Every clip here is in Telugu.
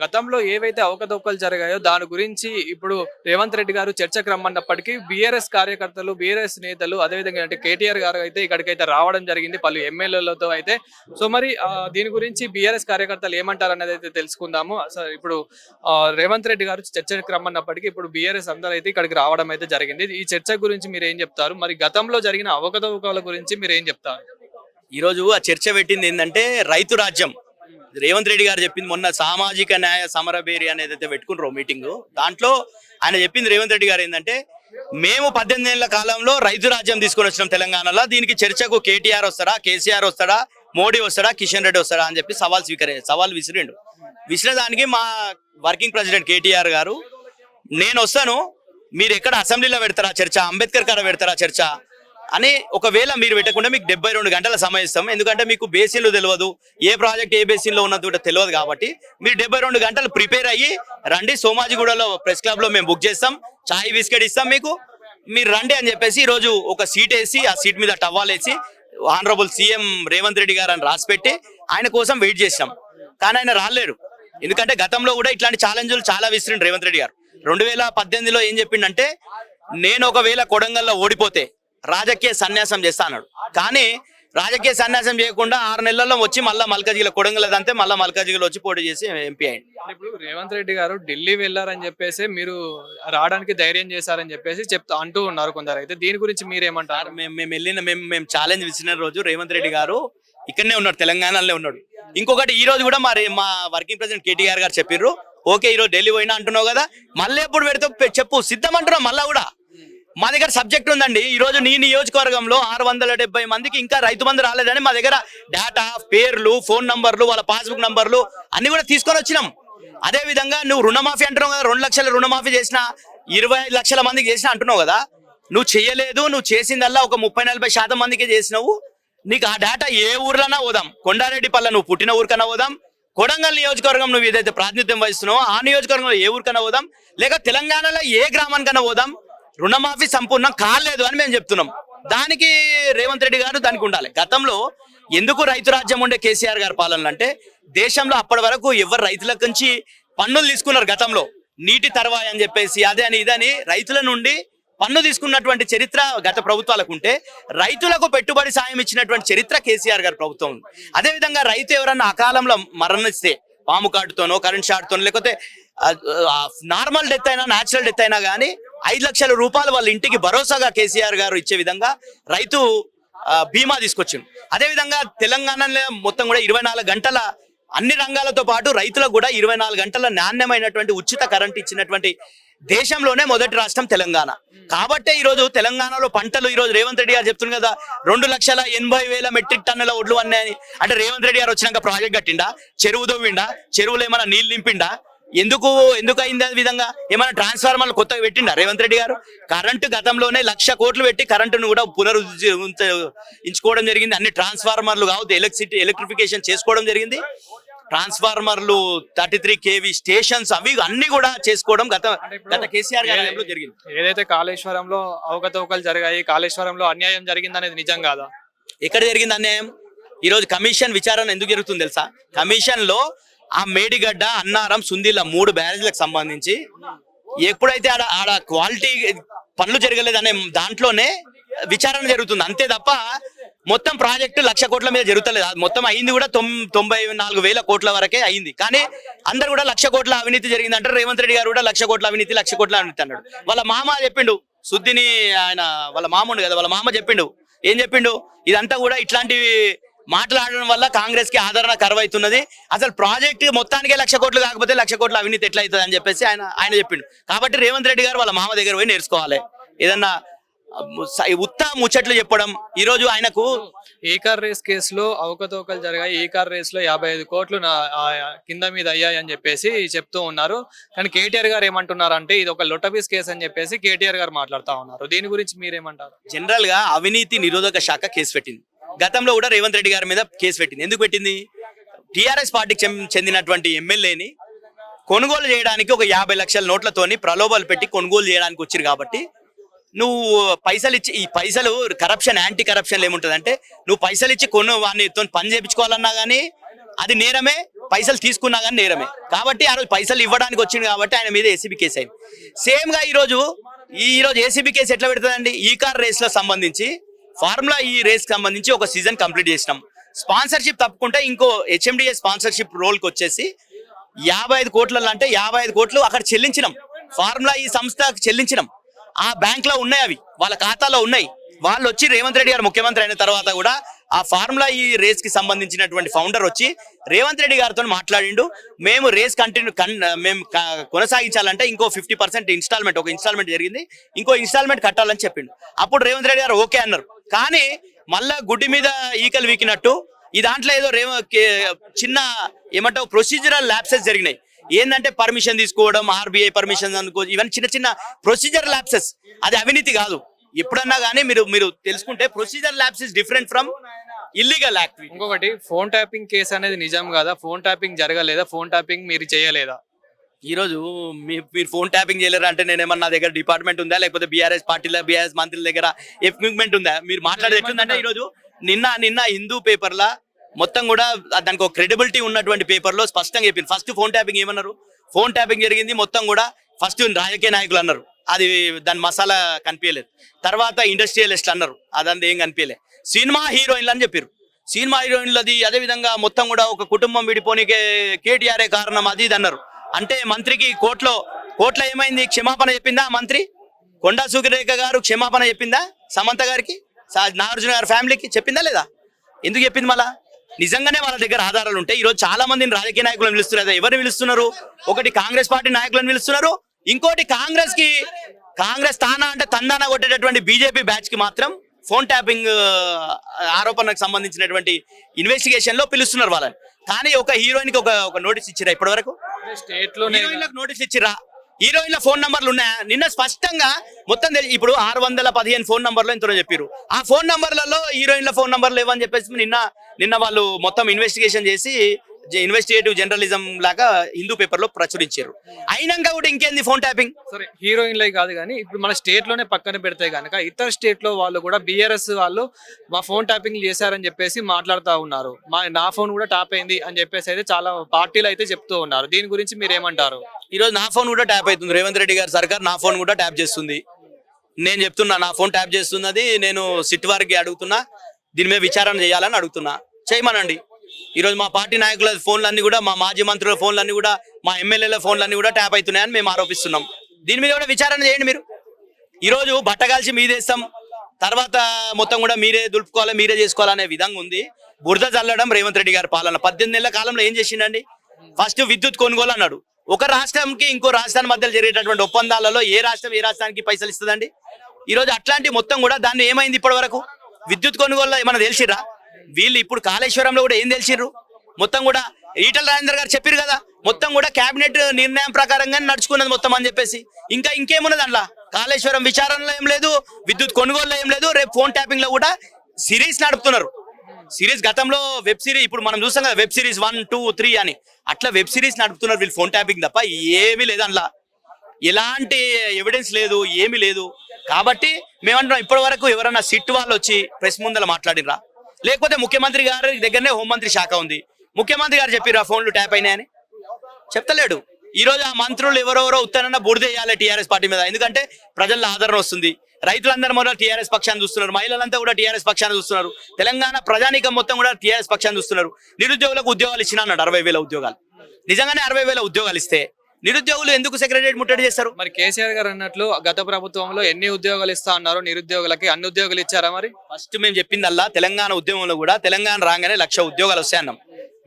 గతంలో ఏవైతే అవకతవకలు జరిగాయో దాని గురించి ఇప్పుడు రేవంత్ రెడ్డి గారు చర్చకు రమ్మన్నప్పటికీ బీఆర్ఎస్ కార్యకర్తలు, బీఆర్ఎస్ నేతలు అదేవిధంగా అంటే కేటీఆర్ గారు అయితే ఇక్కడికైతే రావడం జరిగింది పలు ఎమ్మెల్యేలతో అయితే. సో మరి దీని గురించి బీఆర్ఎస్ కార్యకర్తలు ఏమంటారు అనేది అయితే తెలుసుకుందాము. అసలు ఇప్పుడు రేవంత్ రెడ్డి గారు చర్చకు రమ్మన్నప్పటికీ ఇప్పుడు బీఆర్ఎస్ అందరూ అయితే ఇక్కడికి రావడం అయితే జరిగింది. ఈ చర్చ గురించి మీరు ఏం చెప్తారు? మరి గతంలో జరిగిన అవకతవకల గురించి మీరు ఏం చెప్తారు? ఈ రోజు ఆ చర్చ పెట్టింది ఏంటంటే రైతు రాజ్యం. రేవంత్ రెడ్డి గారు చెప్పింది మొన్న సామాజిక న్యాయ సమరభేరి అనేది అయితే పెట్టుకున్నారు మీటింగ్. దాంట్లో ఆయన చెప్పింది రేవంత్ రెడ్డి గారు ఏంటంటే మేము 18 ఏళ్ల కాలంలో రైతు రాజ్యం తీసుకొని వచ్చినాం తెలంగాణలో. దీనికి చర్చకు కేటీఆర్ వస్తాడా, కేసీఆర్ వస్తాడా, మోడీ వస్తాడా, కిషన్ రెడ్డి వస్తాడా అని చెప్పి సవాల్ విసిరిండు. విసిరేదానికి మా వర్కింగ్ ప్రెసిడెంట్ కేటీఆర్ గారు నేను వస్తాను, మీరు ఎక్కడ అసెంబ్లీలో పెడతారా చర్చ, అంబేద్కర్ గారు పెడతారా చర్చ అని, ఒకవేళ మీరు పెట్టకుండా మీకు 72 గంటల సమయం ఇస్తాం. ఎందుకంటే మీకు బేసిన్లు తెలియదు, ఏ ప్రాజెక్ట్ ఏ బేసిన్లో ఉన్నది కూడా తెలియదు. కాబట్టి మీరు 72 గంటలు ప్రిపేర్ అయ్యి రండి, సోమాజిగూడలో ప్రెస్ క్లబ్ లో మేము బుక్ చేస్తాం, చాయ్ బిస్కెట్ ఇస్తాం మీకు, మీరు రండి అని చెప్పేసి ఈరోజు ఒక సీట్ వేసి ఆ సీట్ మీద టవాల్ వేసి ఆనరబుల్ సీఎం రేవంత్ రెడ్డి గారు అని రాసిపెట్టి ఆయన కోసం వెయిట్ చేసినాం. కానీ ఆయన రాలేరు. ఎందుకంటే గతంలో కూడా ఇట్లాంటి ఛాలెంజ్లు చాలా విసిరిండు రేవంత్ రెడ్డి గారు. 2018లో ఏం చెప్పిండంటే నేను ఒకవేళ కొడంగల్లో ఓడిపోతే రాజకీయ సన్యాసం చేస్తా అన్నాడు. కానీ రాజకీయ సన్యాసం చేయకుండా 6 నెలల్లో వచ్చి మళ్ళీ మల్కాజిగిలో కొడంగల్ అంతే మళ్ళీ మల్కాజిగిలో వచ్చి పోటీ చేసి ఎంపీ అయ్యింది. ఇప్పుడు రేవంత్ రెడ్డి గారు ఢిల్లీ వెళ్ళారని చెప్పేసి మీరు రావడానికి ధైర్యం చేశారని చెప్పేసి అంటూ ఉన్నారు కొందరు. అయితే దీని గురించి మీరేమంటారు? మేము ఛాలెంజ్ విసిన రోజు రేవంత్ రెడ్డి గారు ఇక్కడనే ఉన్నాడు, తెలంగాణలో ఉన్నాడు. ఇంకొకటి ఈ రోజు కూడా మా వర్కింగ్ ప్రెసిడెంట్ కేటీఆర్ గారు చెప్పిర్రు, ఓకే ఈరోజు ఢిల్లీ పోయినా అంటున్నావు కదా, మళ్ళీ ఎప్పుడు పెడితే చెప్పు, సిద్ధం అంటున్నావు. మళ్ళా కూడా మా దగ్గర సబ్జెక్ట్ ఉందండి. ఈ రోజు నీ నియోజకవర్గంలో 670 మందికి ఇంకా రైతు బంధు రాలేదని మా దగ్గర డేటా, పేర్లు, ఫోన్ నంబర్లు, వాళ్ళ పాస్బుక్ నంబర్లు అన్ని కూడా తీసుకొని వచ్చినాం. అదే విధంగా నువ్వు రుణమాఫీ అంటున్నావు కదా, 2 లక్షల రుణమాఫీ చేసిన, 25 లక్షల మందికి చేసిన అంటున్నావు కదా, నువ్వు చేయలేదు. నువ్వు చేసిందల్లా ఒక 30-40% మందికి చేసినావు. నీకు ఆ డేటా ఏ ఊర్లన్నా పోదాం, కొండారెడ్డిపల్లె నువ్వు పుట్టిన ఊరికన్నా పోదాం, కొడంగల్ నియోజకవర్గం నువ్వు ఏదైతే ప్రాతినిధ్యం వహిస్తున్నావో ఆ నియోజకవర్గంలో ఏ ఊరికన్నా పోదాం, లేక తెలంగాణలో ఏ గ్రామానికన్నా పోదాం, రుణమాఫీ సంపూర్ణం కాలేదు అని మేము చెప్తున్నాం. దానికి రేవంత్ రెడ్డి గారు దానికి ఉండాలి. గతంలో ఎందుకు రైతు రాజ్యం ఉండే కేసీఆర్ గారి పాలనలు అంటే దేశంలో అప్పటి వరకు ఎవరు రైతుల నుంచి పన్నులు తీసుకున్నారు. గతంలో నీటి తర్వాయి అని చెప్పేసి అదే అని ఇదని రైతుల నుండి పన్ను తీసుకున్నటువంటి చరిత్ర గత ప్రభుత్వాలకు ఉంటే రైతులకు పెట్టుబడి సాయం ఇచ్చినటువంటి చరిత్ర కేసీఆర్ గారి ప్రభుత్వం ఉంది. అదేవిధంగా రైతు ఎవరన్నా అకాలంలో మరణిస్తే పాము కాటుతోనో కరెంట్ షాట్తోనో లేకపోతే నార్మల్ డెత్ అయినా న్యాచురల్ డెత్ అయినా కానీ 5 లక్షల రూపాయలు వాళ్ళ ఇంటికి భరోసాగా కేసీఆర్ గారు ఇచ్చే విధంగా రైతు బీమా తీసుకొచ్చింది. అదేవిధంగా తెలంగాణలో మొత్తం కూడా 24 గంటల అన్ని రంగాలతో పాటు రైతులకు కూడా 24 గంటల నాణ్యమైనటువంటి ఉచిత కరెంట్ ఇచ్చినటువంటి దేశంలోనే మొదటి రాష్ట్రం తెలంగాణ. కాబట్టే ఈరోజు తెలంగాణలో పంటలు ఈరోజు రేవంత్ రెడ్డి గారు చెప్తున్నారు కదా 2,80,000 మెట్రిక్ టన్నుల ఒడ్లు అన్నాయని. అంటే రేవంత్ రెడ్డి గారు వచ్చినాక ప్రాజెక్ట్ కట్టిండా, చెరువు దొవ్విండా, చెరువులు ఏమైనా నీళ్ళు నింపిండా, ఎందుకు అయింది అదే విధంగా ఏమైనా ట్రాన్స్ఫార్మర్లు కొత్తగా పెట్టిండా రేవంత్ రెడ్డి గారు? కరెంటు గతంలోనే 1,00,000 కోట్లు పెట్టి కరెంటును కూడా పునరుద్ధరించుకోవడం జరిగింది. అన్ని ట్రాన్స్ఫార్మర్లు కావచ్చు, ఎలక్ట్రిఫికేషన్ చేసుకోవడం జరిగింది. ట్రాన్స్ఫార్మర్లు 33 kV స్టేషన్స్ అవి అన్ని కూడా చేసుకోవడం గత కేసీఆర్ గారి జరిగింది. ఏదైతే కాళేశ్వరంలో అవకతవకలు జరిగాయి, కాళేశ్వరంలో అన్యాయం జరిగింది అనేది నిజం కాదా? ఎక్కడ జరిగింది అన్యాయం? ఈ రోజు కమిషన్ విచారణ ఎందుకు జరుగుతుంది తెలుసా? కమిషన్ లో ఆ మేడిగడ్డ, అన్నారం, సుందిల 3 బ్యారేజ్లకు సంబంధించి ఎప్పుడైతే ఆడ క్వాలిటీ పనులు జరగలేదనే దాంట్లోనే విచారణ జరుగుతుంది. అంతే తప్ప మొత్తం ప్రాజెక్టు 1,00,000 కోట్ల మీద జరుగుతలేదు. మొత్తం అయింది కూడా 94,000 కోట్ల వరకే అయింది. కానీ అందరు కూడా 1,00,000 కోట్ల అవినీతి జరిగింది అంటారు. రేవంత్ రెడ్డి గారు కూడా 1,00,000 కోట్ల అవినీతి, 1,00,000 కోట్ల అవినీతి అన్నాడు. వాళ్ళ మామ చెప్పిండు, సుద్దిని ఆయన వాళ్ళ మామ ఉండు కదా, వాళ్ళ మామ చెప్పిండు. ఏం చెప్పిండు? ఇదంతా కూడా ఇట్లాంటివి మాట్లాడడం వల్ల కాంగ్రెస్ కి ఆదరణ కరువైతున్నది. అసలు ప్రాజెక్ట్ మొత్తానికే 1,00,000 కోట్లు కాకపోతే 1,00,000 కోట్ల అవినీతి ఎట్లా అవుతుంది అని చెప్పేసి ఆయన చెప్పిండు. కాబట్టి రేవంత్ రెడ్డి గారు వాళ్ళ మామ దగ్గర పోయి నేర్చుకోవాలి. ఏదన్నా ముచ్చట్లు చెప్పడం. ఈ రోజు ఆయనకు ఏ కార్ రేస్ కేసులో అవకతవకలు జరిగాయి, ఏ కార్ రేస్ లో 55 కోట్లు కింద మీద అయ్యాయి అని చెప్పేసి చెప్తూ ఉన్నారు. కానీ కేటీఆర్ గారు ఏమంటున్నారు అంటే ఇది ఒక లొటబీస్ కేసు అని చెప్పేసి కేటీఆర్ గారు మాట్లాడుతూ ఉన్నారు. దీని గురించి మీరేమంటారు? జనరల్ గా అవినీతి నిరోధక శాఖ కేసు పెట్టింది. గతంలో కూడా రేవంత్ రెడ్డి గారి మీద కేసు పెట్టింది. ఎందుకు పెట్టింది? టీఆర్ఎస్ పార్టీకి చెందినటువంటి ఎమ్మెల్యేని కొనుగోలు చేయడానికి ఒక 50 లక్షల నోట్లతోని ప్రలోభాలు పెట్టి కొనుగోలు చేయడానికి వచ్చారు. కాబట్టి నువ్వు పైసలు ఇచ్చి, ఈ పైసలు కరప్షన్, యాంటీ కరప్షన్ ఏముంటుంది అంటే నువ్వు పైసలు ఇచ్చి వాడిని పని చేయించుకోవాలన్నా కానీ అది నేరమే, పైసలు తీసుకున్నా కానీ నేరమే. కాబట్టి ఆ రోజు పైసలు ఇవ్వడానికి వచ్చింది కాబట్టి ఆయన మీద ఏసీబీ కేసు అయింది. సేమ్ గా ఈ రోజు ఏసీబీ కేసు ఎట్లా పెడుతుందండి? ఈ కార్ రేస్ లో సంబంధించి ఫార్ములా ఈ రేస్ సంబంధించి ఒక సీజన్ కంప్లీట్ చేసినాం. స్పాన్సర్షిప్ తప్పుకుంటే ఇంకో హెచ్ఎండిఏ స్పాన్సర్షిప్ రోల్కి వచ్చేసి 55 కోట్లలో అంటే 55 కోట్లు అక్కడ చెల్లించినాం. ఫార్ములా ఈ సంస్థకు చెల్లించినాం. ఆ బ్యాంక్ లో ఉన్నాయి, అవి వాళ్ళ ఖాతాలో ఉన్నాయి. వాళ్ళు వచ్చి రేవంత్ రెడ్డి గారు ముఖ్యమంత్రి అయిన తర్వాత కూడా ఆ ఫార్ములా ఈ రేస్ కి సంబంధించినటువంటి ఫౌండర్ వచ్చి రేవంత్ రెడ్డి గారితో మాట్లాడిండు. మేము రేస్ మేము కొనసాగించాలంటే ఇంకో 50% ఇన్స్టాల్మెంట్, ఒక ఇన్స్టాల్మెంట్ జరిగింది, ఇంకో ఇన్స్టాల్మెంట్ కట్టాలని చెప్పిండు. అప్పుడు రేవంత్ రెడ్డి గారు ఓకే అన్నారు. కానీ మళ్ళా గుడ్డి మీద ఈకలు వీకినట్టు ఈ దాంట్లో ఏదో చిన్న ఏమంటావు ప్రొసీజరల్ ల్యాప్సెస్ జరిగినాయి. ఏంటంటే పర్మిషన్ తీసుకోవడం, ఆర్బీఐ పర్మిషన్ అనుకో, ఇవన్నీ చిన్న చిన్న ప్రొసీజర్ ల్యాప్సెస్. అది అవినీతి కాదు. ఎప్పుడన్నా కానీ మీరు తెలుసుకుంటే procedure lapse is different from illegal activity. ఇంకొకటి, ఫోన్ ట్యాపింగ్ కేసు అనేది నిజం కాదా? ఫోన్ ట్యాపింగ్ జరగలేదా? ఫోన్ ట్యాపింగ్ మీరు చేయలేదా? ఈ రోజు మీరు ఫోన్ ట్యాపింగ్ చేయలేరా అంటే నేనేమన్నా నా దగ్గర డిపార్ట్మెంట్ ఉందా, లేకపోతే బీఆర్ఎస్ పార్టీలో బీఆర్ఎస్ మంత్రుల దగ్గర ఎక్విప్మెంట్ ఉందా? మీరు మాట్లాడేది ఎట్లుందంటే ఈ రోజు నిన్న హిందూ పేపర్లా మొత్తం కూడా దానికి ఒక క్రెడిబిలిటీ ఉన్నటువంటి పేపర్ లో స్పష్టంగా చెప్పింది. ఫస్ట్ ఫోన్ ట్యాపింగ్ ఏమన్నారు? ఫోన్ ట్యాపింగ్ జరిగింది మొత్తం కూడా ఫస్ట్ రాజకీయ నాయకులు అన్నారు, అది దాని మసాలా కనిపించలేదు. తర్వాత ఇండస్ట్రియలిస్ట్ అన్నారు, అదంతా ఏం కనిపించలే. సినిమా హీరోయిన్లు అని చెప్పారు. సినిమా హీరోయిన్లది అదే విధంగా మొత్తం కూడా ఒక కుటుంబం విడిపోనికే కేటీఆర్ఏ కారణం అది ఇది అన్నారు. అంటే మంత్రికి కోర్టులో ఏమైంది? క్షమాపణ చెప్పిందా మంత్రి? కొండా సురేఖ గారు క్షమాపణ చెప్పిందా సమంత గారికి, నాగార్జున గారి ఫ్యామిలీకి చెప్పిందా లేదా? ఎందుకు చెప్పింది? మళ్ళా నిజంగానే వాళ్ళ దగ్గర ఆధారాలు ఉంటాయి. ఈ రోజు చాలా మందిని రాజకీయ నాయకులను పిలుస్తున్నారు. ఎవరిని పిలుస్తున్నారు? ఒకటి కాంగ్రెస్ పార్టీ నాయకులను పిలుస్తున్నారు, ఇంకోటి కాంగ్రెస్ తానా అంటే తందానా కొట్టేటటువంటి బీజేపీ బ్యాచ్ కి మాత్రం ఫోన్ ట్యాపింగ్ ఆరోపణకు సంబంధించినటువంటి ఇన్వెస్టిగేషన్ లో పిలుస్తున్నారు వాళ్ళని. కానీ ఒక హీరోయిన్ కి ఒక నోటీస్ ఇచ్చిరా ఇప్పటి వరకు? స్టేట్ లో నోటీస్ ఇచ్చిరా? హీరోయిన్ల ఫోన్ నంబర్లు ఉన్నాయా? నిన్న స్పష్టంగా మొత్తం ఇప్పుడు 615 ఫోన్ నంబర్లు ఎంతో చెప్పారు. ఆ ఫోన్ నంబర్లలో హీరోయిన్ల ఫోన్ నంబర్లు లేవని చెప్పేసి నిన్న వాళ్ళు మొత్తం ఇన్వెస్టిగేషన్ చేసి ఇన్వెస్టిగేటివ్ జర్నలిజం లాగా హిందూ పేపర్ లో ప్రచురించారు. అయినాక కూడా ఇంకేంది ఫోన్ ట్యాపింగ్? సరే, హీరోయిన్లే కాదు కానీ ఇప్పుడు మన స్టేట్ లోనే పక్కన పెడితే గనక ఇతర స్టేట్ లో వాళ్ళు కూడా బీఆర్ఎస్ వాళ్ళు మా ఫోన్ ట్యాపింగ్ చేశారని చెప్పేసి మాట్లాడుతూ ఉన్నారు. నా ఫోన్ కూడా ట్యాప్ అయింది అని చెప్పేసి అయితే చాలా పార్టీలు అయితే చెప్తూ ఉన్నారు. దీని గురించి మీరు ఏమంటారు? ఈ రోజు నా ఫోన్ కూడా ట్యాప్ అవుతుంది. రేవంత్ రెడ్డి గారి సర్కార్ నా ఫోన్ కూడా ట్యాప్ చేస్తుంది. నేను చెప్తున్నా, నా ఫోన్ ట్యాప్ చేస్తున్నది. నేను సిట్ వారికి అడుగుతున్నా, దీని మీద విచారణ చేయాలని అడుగుతున్నా. చేయమనండి. ఈరోజు మా పార్టీ నాయకుల ఫోన్లన్నీ కూడా, మా మాజీ మంత్రుల ఫోన్లన్నీ కూడా, మా ఎమ్మెల్యేల ఫోన్లన్నీ కూడా ట్యాప్ అవుతున్నాయని మేము ఆరోపిస్తున్నాం. దీని మీద కూడా విచారణ చేయండి. మీరు ఈరోజు బట్టగాల్చి మీదేస్తాం, తర్వాత మొత్తం కూడా మీరే దులుపుకోవాలి, మీరే చేసుకోవాలనే విధంగా ఉంది. బురద చల్లడం రేవంత్ రెడ్డి గారి పాలన. 18 నెలల కాలంలో ఏం చేసిండండి? ఫస్ట్ విద్యుత్ కొనుగోలు అన్నాడు. ఒక రాష్ట్రంకి ఇంకో రాష్ట్రానికి మధ్యలో జరిగేటటువంటి ఒప్పందాలలో ఏ రాష్ట్రానికి పైసలు ఇస్తుందండి? ఈరోజు అట్లాంటి మొత్తం కూడా దాన్ని ఏమైంది ఇప్పటి వరకు? విద్యుత్ కొనుగోలులో ఏమైనా తెలిసిరా? వీళ్ళు ఇప్పుడు కాళేశ్వరంలో కూడా ఏం తెలిసిర్రు? మొత్తం కూడా ఈటల రాజేందర్ గారు చెప్పారు కదా, మొత్తం కూడా కేబినెట్ నిర్ణయం ప్రకారంగా నడుచుకున్నది మొత్తం అని చెప్పేసి. ఇంకేమున్నది అందులో? కాళేశ్వరం విచారణలో ఏం లేదు, విద్యుత్ కొనుగోలులో ఏం లేదు. రేపు ఫోన్ ట్యాపింగ్ లో కూడా సిరీస్ నడుపుతున్నారు. సిరీస్ గతంలో వెబ్ సిరీస్, ఇప్పుడు మనం చూస్తాం కదా వెబ్ సిరీస్ 1, 2, 3 అని, అట్లా వెబ్ సిరీస్ నడుపుతున్నారు వీళ్ళు. ఫోన్ ట్యాపింగ్ తప్ప ఏమీ లేదు అందులో. ఎలాంటి ఎవిడెన్స్ లేదు, ఏమీ లేదు. కాబట్టి మేమంటున్నాం, ఇప్పటి వరకు ఎవరన్నా సిట్ వాళ్ళు వచ్చి ప్రెస్ ముందర మాట్లాడినరా? లేకపోతే ముఖ్యమంత్రి గారి దగ్గరనే హోంమంత్రి శాఖ ఉంది, ముఖ్యమంత్రి గారు చెప్పిరా ఫోన్లు ట్యాప్ అయినాయని? చెప్తలేడు. ఈ రోజు ఆ మంత్రులు ఎవరెవరో ఉత్తరన్నా బురద వేయాలి టీఆర్ఎస్ పార్టీ మీద. ఎందుకంటే ప్రజల్లో ఆదరణ వస్తుంది. రైతులందరూ కూడా టీఆర్ఎస్ పక్షాన్ని చూస్తున్నారు, మహిళలంతా కూడా టీఆర్ఎస్ పక్షాన్ని చూస్తున్నారు, తెలంగాణ ప్రజానీకం మొత్తం కూడా టీఆర్ఎస్ పక్షాన్ని చూస్తున్నారు. నిరుద్యోగులకు ఉద్యోగాలు ఇచ్చినా అన్నాడు, 60,000 ఉద్యోగాలు. నిజంగానే 60,000 ఉద్యోగాలు ఇస్తే నిరుద్యోగులు ఎందుకు సెక్రటరియట్ ముట్టడి చేస్తారు? మరి కేసీఆర్ గారు అన్నట్లు గత ప్రభుత్వంలో ఎన్ని ఉద్యోగాలు ఇస్తా అన్నారు నిరుద్యోగులకి? అన్ని ఉద్యోగాలు ఇచ్చారా? మరి ఫస్ట్ మేము చెప్పిందల్లా తెలంగాణ ఉద్యమంలో కూడా తెలంగాణ రాగానే 1,00,000 ఉద్యోగాలు వస్తాయన్నాం.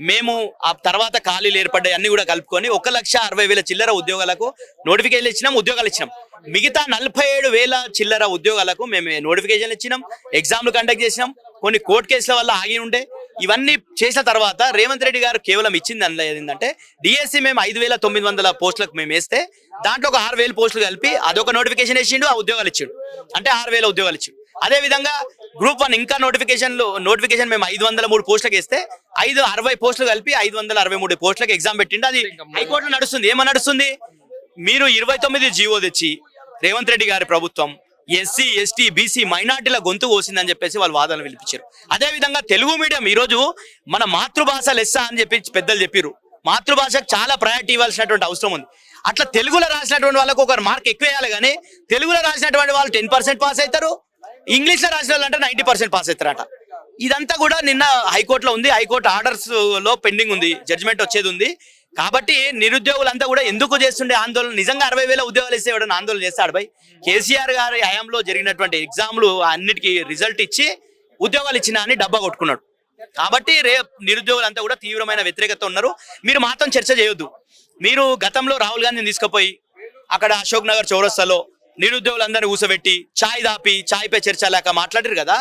మేము ఆ తర్వాత ఖాళీలు ఏర్పడ్డాయి అన్ని కూడా కలుపుకొని 1,60,000 చిల్లర ఉద్యోగాలకు నోటిఫికేషన్ ఇచ్చినాం, ఉద్యోగాలు ఇచ్చినాం. మిగతా 47,000 చిల్లర ఉద్యోగాలకు మేము నోటిఫికేషన్ ఇచ్చినాం, ఎగ్జామ్లు కండక్ట్ చేసినాం. కొన్ని కోర్టు కేసుల వల్ల ఆగి ఉండే. ఇవన్నీ చేసిన తర్వాత రేవంత్ రెడ్డి గారు కేవలం ఇచ్చింది అందులో ఏంటంటే డిఎస్సి మేము 5,900 పోస్టులకు మేము వేస్తే దాంట్లో ఒక 6,000 పోస్టులు కలిపి అదొక నోటిఫికేషన్ వేసిండు, ఆ ఉద్యోగాలు ఇచ్చిండు. అంటే 6,000 ఉద్యోగాలు ఇచ్చిండు. అదే విధంగా గ్రూప్ 1 ఇంకా నోటిఫికేషన్ మేము 503 పోస్టులకు వేస్తే 60 పోస్టులు కలిపి 563 పోస్టులకు ఎగ్జామ్ పెట్టిండు. అది హైకోర్టులో నడుస్తుంది. ఏమని నడుస్తుంది? మీరు 29 జీవో తెచ్చి రేవంత్ రెడ్డి గారి ప్రభుత్వం ఎస్సీ ఎస్టీ బీసీ మైనార్టీల గొంతు కోసిందని చెప్పేసి వాళ్ళు వాదనలు వినిపించారు. అదే విధంగా తెలుగు మీడియం ఈరోజు మన మాతృభాష లెస్స అని చెప్పి పెద్దలు చెప్పారు. మాతృభాషకు చాలా ప్రయారిటీ ఇవ్వాల్సినటువంటి అవసరం ఉంది. అట్లా తెలుగులో రాసినటువంటి వాళ్ళకు ఒక మార్క్ ఎక్కువ వేయాలి, కానీ తెలుగులో రాసినటువంటి వాళ్ళు 10% పాస్ అవుతారు, ఇంగ్లీష్లో రాసిన వాళ్ళంటే 90% పాస్ అవుతారట. ఇదంతా కూడా నిన్న హైకోర్టులో ఉంది. హైకోర్టు ఆర్డర్స్ లో పెండింగ్ ఉంది, జడ్జిమెంట్ వచ్చేది ఉంది. కాబట్టి నిరుద్యోగులంతా కూడా ఎందుకు చేస్తుండే ఆందోళన? నిజంగా 60,000 ఉద్యోగాలు ఇస్తే ఎవడన్నా ఆందోళన చేస్తాడు భయ్? కేసీఆర్ గారి హయాంలో జరిగినటువంటి ఎగ్జామ్లు అన్నిటికీ రిజల్ట్ ఇచ్చి ఉద్యోగాలు ఇచ్చిన అని డబ్బా కొట్టుకున్నాడు. కాబట్టి నిరుద్యోగులంతా కూడా తీవ్రమైన వ్యతిరేకత ఉన్నారు. మీరు మాత్రం చర్చ చేయొద్దు. మీరు గతంలో రాహుల్ గాంధీని తీసుకుపోయి అక్కడ అశోక్ నగర్ చౌరస్తాలో నిరుద్యోగులందరినీ కూసబెట్టి చాయ్ దాపి చాయ్ పై చర్చ లేక మాట్లాడారు కదా.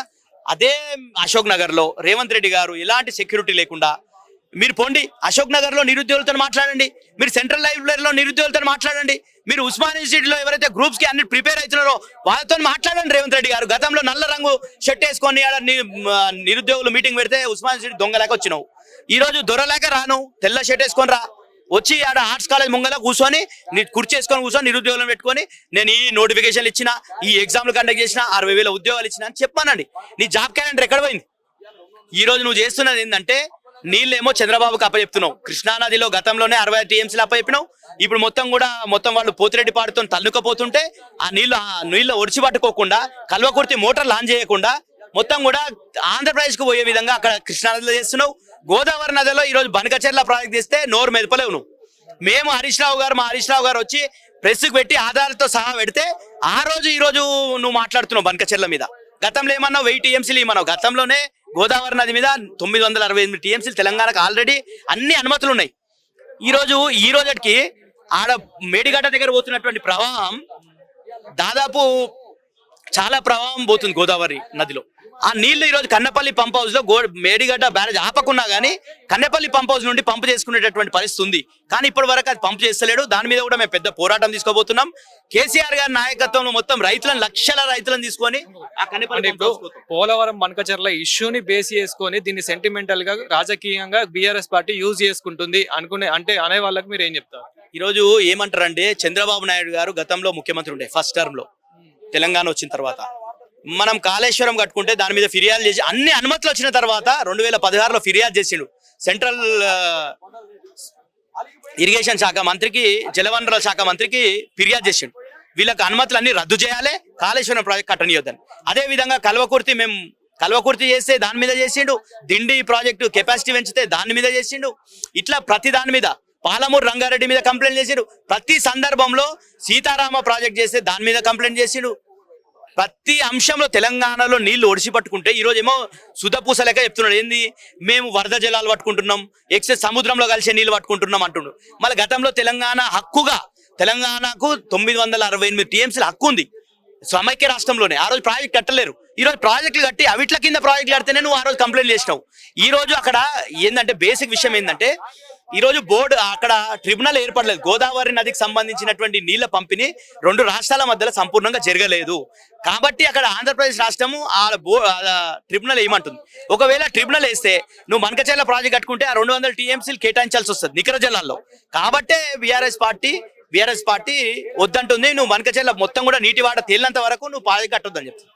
అదే అశోక్ నగర్ లో రేవంత్ రెడ్డి గారు ఎలాంటి సెక్యూరిటీ లేకుండా మీరు పోండి, అశోక్ నగర్ లో నిరుద్యోగులతో మాట్లాడండి, మీరు సెంట్రల్ లైబ్రరీలో నిరుద్యోగులతో మాట్లాడండి, మీరు ఉస్మాన్ యూనివర్సిటీలో ఎవరైతే గ్రూప్స్ కి అన్ని ప్రిపేర్ అవుతున్నారో వాళ్ళతో మాట్లాడండి. రేవంత్ రెడ్డి గారు గతంలో నల్ల రంగు షర్ట్ వేసుకొని నిరుద్యోగులు మీటింగ్ పెడితే ఉస్మాన్ యూనివర్సిటీ దొంగలేక వచ్చినావు. ఈ రోజు దొరలేక రాను, తెల్ల షర్ట్ వేసుకొని రా, వచ్చి ఆడ ఆర్ట్స్ కాలేజ్ ముంగల కూర్చొని కుర్చీ వేసుకొని కూర్చొని నిరుద్యోగులను పెట్టుకొని నేను ఈ నోటిఫికేషన్లు ఇచ్చిన, ఈ ఎగ్జామ్లు కండక్ట్ చేసిన, 60,000 ఉద్యోగాలు ఇచ్చిన అని చెప్పానండి. నీ జాబ్ క్యాలెండర్ ఎక్కడ పోయింది? ఈ రోజు నువ్వు చేస్తున్నది ఏంటంటే నీళ్ళేమో చంద్రబాబుకి అప్పచెప్తున్నావు. కృష్ణానదిలో గతంలోనే 60 TMCలు అప్పచెప్పినావు. ఇప్పుడు మొత్తం వాళ్ళు పోతిరెడ్డి పాడుతో తన్నుకపోతుంటే ఆ నీళ్ళు ఒడిచి పట్టుకోకుండా కల్వకుర్తి మోటార్ లాంచ్ చేయకుండా మొత్తం కూడా ఆంధ్రప్రదేశ్కు పోయే విధంగా అక్కడ కృష్ణానదిలో చేస్తున్నావు. గోదావరి నదిలో ఈ రోజు బనకచెర్ల ప్రాజెక్ట్ చేస్తే నోరు మెదపలేవు నువ్వు. మా హరీష్ రావు గారు వచ్చి ప్రెస్కి పెట్టి ఆధారాలతో సహా పెడితే ఆ రోజు ఈ రోజు నువ్వు మాట్లాడుతున్నావు బనకచెర్ల మీద. గతంలో ఏమన్నావు 1000 TMCలు ఇవ్వమన్నావు. గతంలోనే గోదావరి నది మీద 968 TMCలు తెలంగాణకు ఆల్రెడీ అన్ని అనుమతులు ఉన్నాయి. ఈ రోజుకి ఆడ మేడిగడ్డ దగ్గర పోతున్నటువంటి ప్రవాహం దాదాపు చాలా ప్రవాహం పోతుంది గోదావరి నదిలో. ఆ నీళ్లు ఈ రోజు కన్నపల్లి పంప్ హౌస్ లో మేడిగడ్డ బ్యారేజ్ ఆపకున్నా గానీ కన్నపల్లి పంప్ హౌస్ నుండి పంపు చేసుకునేటటువంటి పరిస్థితి ఉంది. కానీ ఇప్పటి వరకు అది పంపు చేస్తలేడు. దాని మీద కూడా మేము పెద్ద పోరాటం తీసుకోబోతున్నాం. కేసీఆర్ గారి నాయకత్వంలో మొత్తం లక్షల రైతులను తీసుకొని ఆ కన్నపల్లి పోలవరం బనకచెర్ల ఇష్యూని బేస్ చేసుకొని దీన్ని సెంటిమెంటల్ గా రాజకీయంగా బీఆర్ఎస్ పార్టీ యూజ్ చేసుకుంటుంది అనే వాళ్ళకి మీరు ఏం చెప్తారు? ఈ రోజు ఏమంటారంటే చంద్రబాబు నాయుడు గారు గతంలో ముఖ్యమంత్రి ఉండే ఫస్ట్ టర్మ్ లో తెలంగాణ వచ్చిన తర్వాత మనం కాళేశ్వరం కట్టుకుంటే దాని మీద ఫిర్యాదు చేసి అన్ని అనుమతులు వచ్చిన తర్వాత 2016లో ఫిర్యాదు చేసిండు సెంట్రల్ ఇరిగేషన్ శాఖ మంత్రికి, జలవనరుల శాఖ మంత్రికి ఫిర్యాదు చేసిండు. వీళ్ళకి అనుమతులు అన్ని రద్దు చేయాలి, కాళేశ్వరం ప్రాజెక్ట్ కట్టనియొద్దని. అదే విధంగా కల్వకుర్తి చేస్తే దాని మీద చేసిండు, దిండి ప్రాజెక్టు కెపాసిటీ పెంచితే దాని మీద చేసిండు. ఇట్లా ప్రతి దాని మీద పాలమూరు రంగారెడ్డి మీద కంప్లైంట్ చేసిండు. ప్రతి సందర్భంలో సీతారామ ప్రాజెక్ట్ చేస్తే దాని మీద కంప్లైంట్ చేసిండు. ప్రతి అంశంలో తెలంగాణలో నీళ్లు ఒడిసి పట్టుకుంటే ఈ రోజు ఏమో సుధపూస లెక్క చెప్తున్నాడు. ఏంది మేము వరద జలాలు పట్టుకుంటున్నాం, ఎక్సెస్ సముద్రంలో కలిసే నీళ్లు పట్టుకుంటున్నాం అంటుండు. మళ్ళీ గతంలో తెలంగాణకు 968 TMCల హక్కు ఉంది సమైక్య రాష్ట్రంలోనే. ఆ రోజు ప్రాజెక్ట్ కట్టలేరు. ఈ రోజు ప్రాజెక్టులు కట్టి అవిట్ల కింద ప్రాజెక్టులు కడితేనే నువ్వు ఆ రోజు కంప్లైంట్ చేసినావు. ఈ రోజు అక్కడ ఏంటంటే బేసిక్ విషయం ఏంటంటే ఈ రోజు బోర్డు అక్కడ ట్రిబ్యునల్ ఏర్పడలేదు. గోదావరి నదికి సంబంధించినటువంటి నీళ్ల పంపిణీ 2 రాష్ట్రాల మధ్యలో సంపూర్ణంగా జరగలేదు. కాబట్టి అక్కడ ఆంధ్రప్రదేశ్ రాష్ట్రము ట్రిబ్యునల్ ఏమంటుంది, ఒకవేళ ట్రిబ్యునల్ వేస్తే నువ్వు బనకచెర్ల ప్రాజెక్ట్ కట్టుకుంటే ఆ 200 TMCలు కేటాయించాల్సి వస్తుంది నికర జిల్లాల్లో. కాబట్టే బీఆర్ఎస్ పార్టీ వద్దంటుంది. నువ్వు బనకచెర్ల మొత్తం కూడా నీటి వాట తేలినంత వరకు నువ్వు ప్రాజెక్ట్ కట్టొద్దని చెప్తుంది.